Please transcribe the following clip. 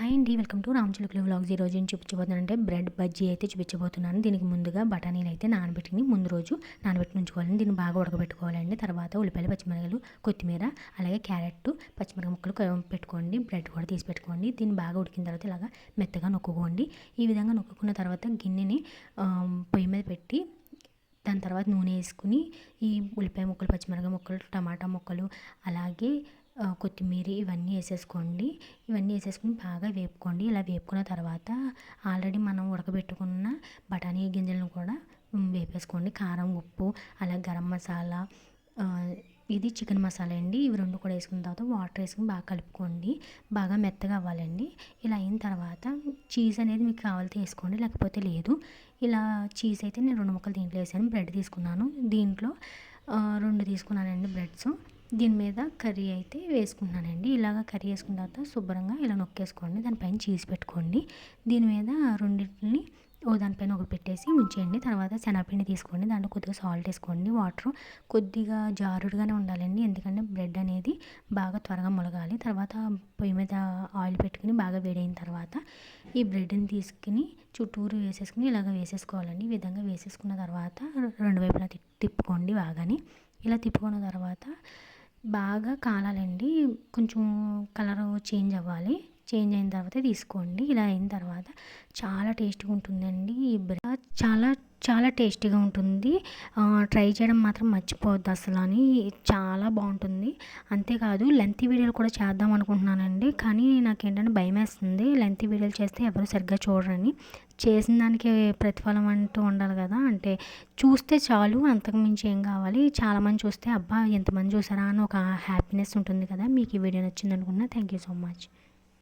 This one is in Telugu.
హాయ్ అండి, వెల్కమ్ టు రామచిలుకలు వ్లాగ్స్. ఈ రోజు నేను చూపించబోతున్నానంటే బ్రెడ్ బజ్జీ అయితే చూపించబోతున్నాను. దీనికి ముందుగా బఠానీలు అయితే ముందు రోజు నానబెట్టి ఉంచుకోవాలండి. దీన్ని బాగా ఉడకబెట్టుకోవాలండి. తర్వాత ఉల్లిపాయలు, పచ్చిమిరపకాయలు, కొత్తిమీర, అలాగే క్యారెట్, పచ్చిమిరపకాయ ముక్కలు పెట్టుకోండి. బ్రెడ్ కూడా తీసి పెట్టుకోండి. దీన్ని బాగా ఉడికిన తర్వాత ఇలాగా మెత్తగా నొక్కుకోండి. ఈ విధంగా నొక్కున్న తర్వాత గిన్నెని పొయ్యి మీద పెట్టి దాని తర్వాత నూనె వేసుకుని ఈ ఉల్లిపాయ ముక్కలు, పచ్చిమిరపకాయ ముక్కలు, టమాటా ముక్కలు, అలాగే కొత్తిమీర ఇవన్నీ వేసేసుకోండి. ఇవన్నీ వేసేసుకుని బాగా వేపుకోండి. ఇలా వేపుకున్న తర్వాత ఆల్రెడీ మనం ఉడకబెట్టుకున్న బఠానీ గింజలను కూడా వేపేసుకోండి. కారం, ఉప్పు, అలాగే గరం మసాలా, ఇది చికెన్ మసాలా అండి. ఇవి రెండు కూడా వేసుకున్న తర్వాత వాటర్ వేసుకుని బాగా కలుపుకోండి. బాగా మెత్తగా అవ్వాలండి. ఇలా అయిన తర్వాత చీజ్ అనేది మీకు కావాలితే వేసుకోండి, లేకపోతే లేదు. ఇలా చీజ్ అయితే నేను 2 ముక్కలు దీంట్లో వేసాను. బ్రెడ్ తీసుకున్నాను, దీంట్లో 2 తీసుకున్నానండి బ్రెడ్స్. దీని మీద కర్రీ అయితే వేసుకున్నానండి. ఇలాగ కర్రీ వేసుకున్న తర్వాత శుభ్రంగా ఇలా నొక్కేసుకోండి. దానిపైన చీజ్ పెట్టుకోండి. దీని మీద రెండింటిని దానిపైన ఒకటి పెట్టేసి ఉంచేయండి. తర్వాత శనగపిండి తీసుకోండి, దాంట్లో కొద్దిగా సాల్ట్ వేసుకోండి. వాటర్ కొద్దిగా జారుడుగానే ఉండాలండి, ఎందుకంటే బ్రెడ్ అనేది బాగా త్వరగా మొలగాలి. తర్వాత పొయ్యి మీద ఆయిల్ పెట్టుకుని బాగా వేడైన తర్వాత ఈ బ్రెడ్ని తీసుకుని చుట్టూరు వేసేసుకుని ఇలాగ వేసేసుకోవాలండి. ఈ విధంగా వేసేసుకున్న తర్వాత 2 వైపులా తిప్పుకోండి బాగాని. ఇలా తిప్పుకున్న తర్వాత బాగా కాలాలండి. కొంచెం కలర్ చేంజ్ అవ్వాలి. చేంజ్ అయిన తర్వాత తీసుకోండి. ఇలా అయిన తర్వాత చాలా టేస్ట్గా ఉంటుందండి. ఈ బ్రెడ్ చాలా చాలా టేస్టీగా ఉంటుంది. ట్రై చేయడం మాత్రం మర్చిపోవద్దు అసలు అని. చాలా బాగుంటుంది. అంతేకాదు లెంతీ వీడియోలు కూడా చేద్దాం అనుకుంటున్నానండి, కానీ నాకేంటంటే భయం వేస్తుంది. లెంతీ వీడియోలు చేస్తే ఎవరు సరిగ్గా చూడరని. చేసిన దానికి ప్రతిఫలం అంటూ ఉండాలి కదా, అంటే చూస్తే చాలు, అంతకుమించి ఏం కావాలి. చాలామంది చూస్తే అబ్బా ఎంతమంది చూసారా అని ఒక హ్యాపీనెస్ ఉంటుంది కదా. మీకు ఈ వీడియో నచ్చింది అనుకున్నా. Thank you so much.